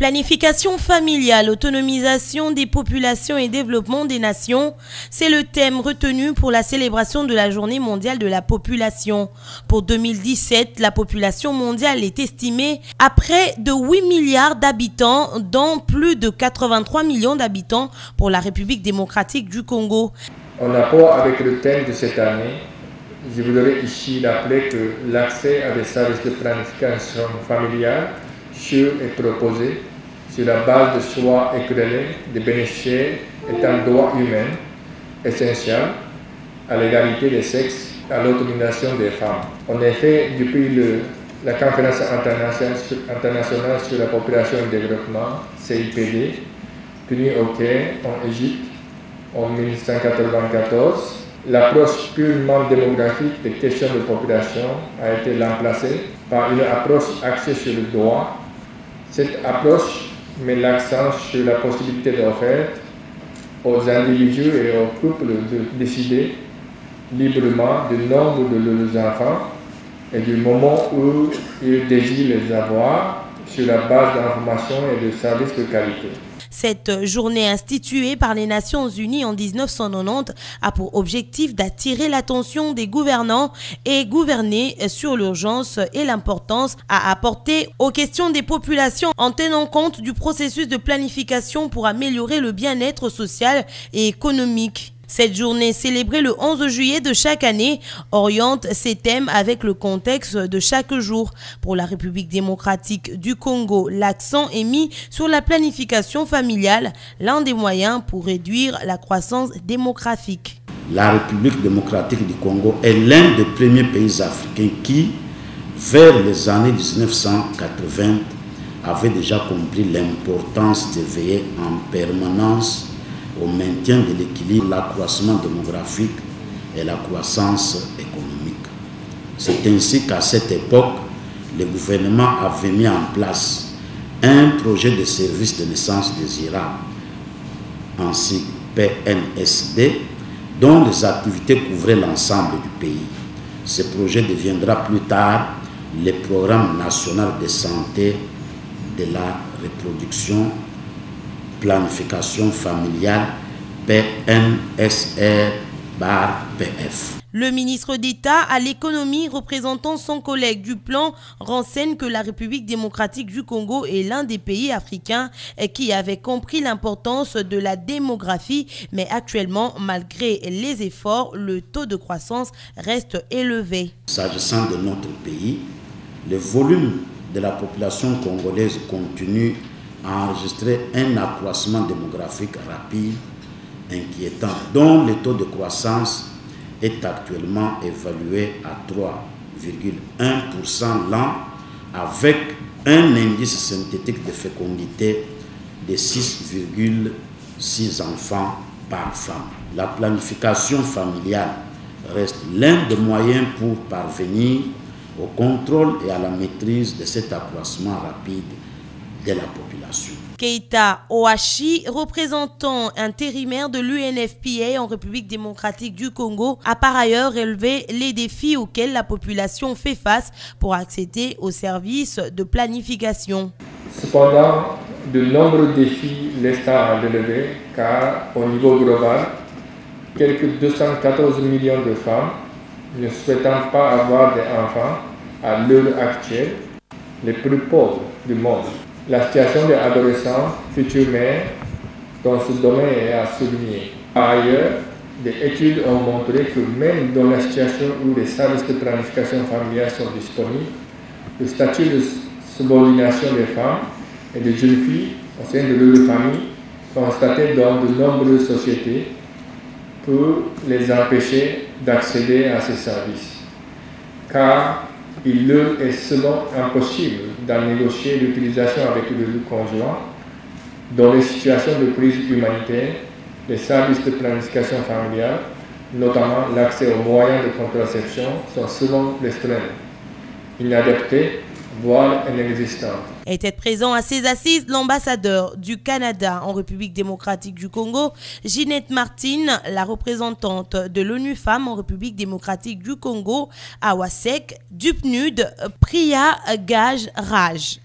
Planification familiale, autonomisation des populations et développement des nations, c'est le thème retenu pour la célébration de la Journée mondiale de la population. Pour 2017, la population mondiale est estimée à près de 8 milliards d'habitants, dont plus de 83 millions d'habitants pour la République démocratique du Congo. En rapport avec le thème de cette année, je voudrais ici rappeler que l'accès à des services de planification familiale sûr est proposé sur la base de choix éclairés des bénéficiaires est un droit humain essentiel à l'égalité des sexes et à l'autonomisation des femmes. En effet, depuis la conférence internationale sur la population et le développement, CIPD, tenue au Caire, en Égypte, en 1994, l'approche purement démographique des questions de population a été remplacée par une approche axée sur le droit. Cette approche met l'accent sur la possibilité d'offrir aux individus et aux couples de décider librement du nombre de leurs enfants et du moment où ils désirent les avoir sur la base d'informations et de services de qualité. Cette journée instituée par les Nations Unies en 1990 a pour objectif d'attirer l'attention des gouvernants et gouvernés sur l'urgence et l'importance à apporter aux questions des populations en tenant compte du processus de planification pour améliorer le bien-être social et économique. Cette journée, célébrée le 11 juillet de chaque année, oriente ses thèmes avec le contexte de chaque jour. Pour la République démocratique du Congo, l'accent est mis sur la planification familiale, l'un des moyens pour réduire la croissance démographique. La République démocratique du Congo est l'un des premiers pays africains qui, vers les années 1980, avait déjà compris l'importance de veiller en permanence au maintien de l'équilibre, l'accroissement démographique et la croissance économique. C'est ainsi qu'à cette époque, le gouvernement avait mis en place un projet de service de naissance désirable, ainsi PNSD, dont les activités couvraient l'ensemble du pays. Ce projet deviendra plus tard le Programme national de santé de la reproduction planification familiale PNSR/PF. Le ministre d'État à l'économie représentant son collègue du plan renseigne que la République démocratique du Congo est l'un des pays africains qui avait compris l'importance de la démographie, mais actuellement, malgré les efforts, le taux de croissance reste élevé. S'agissant de notre pays, le volume de la population congolaise continue à enregistrer un accroissement démographique rapide, inquiétant, dont le taux de croissance est actuellement évalué à 3,1% l'an, avec un indice synthétique de fécondité de 6,6 enfants par femme. La planification familiale reste l'un des moyens pour parvenir au contrôle et à la maîtrise de cet accroissement rapide de la population. Keita Ohashi, représentant intérimaire de l'UNFPA en République démocratique du Congo, a par ailleurs relevé les défis auxquels la population fait face pour accéder aux services de planification. Cependant, de nombreux défis restent à relever car au niveau global, quelques 214 millions de femmes ne souhaitant pas avoir d'enfants à l'heure actuelle, les plus pauvres du monde. La situation des adolescents, futurs mères, dans ce domaine est à souligner. Par ailleurs, des études ont montré que même dans la situation où les services de planification familiale sont disponibles, le statut de subordination des femmes et des jeunes filles au sein de leur famille, constaté dans de nombreuses sociétés, peut les empêcher d'accéder à ces services. Car il leur est souvent impossible d'en négocier l'utilisation avec le conjoint. Dans les situations de crise humanitaire, les services de planification familiale, notamment l'accès aux moyens de contraception, sont souvent restreints, inadaptés, voire inexistants. Était présent à ces assises l'ambassadeur du Canada en République démocratique du Congo, Ginette Martin, la représentante de l'ONU Femmes en République démocratique du Congo, à Wasek, du PNUD, Priya Gaj Raj.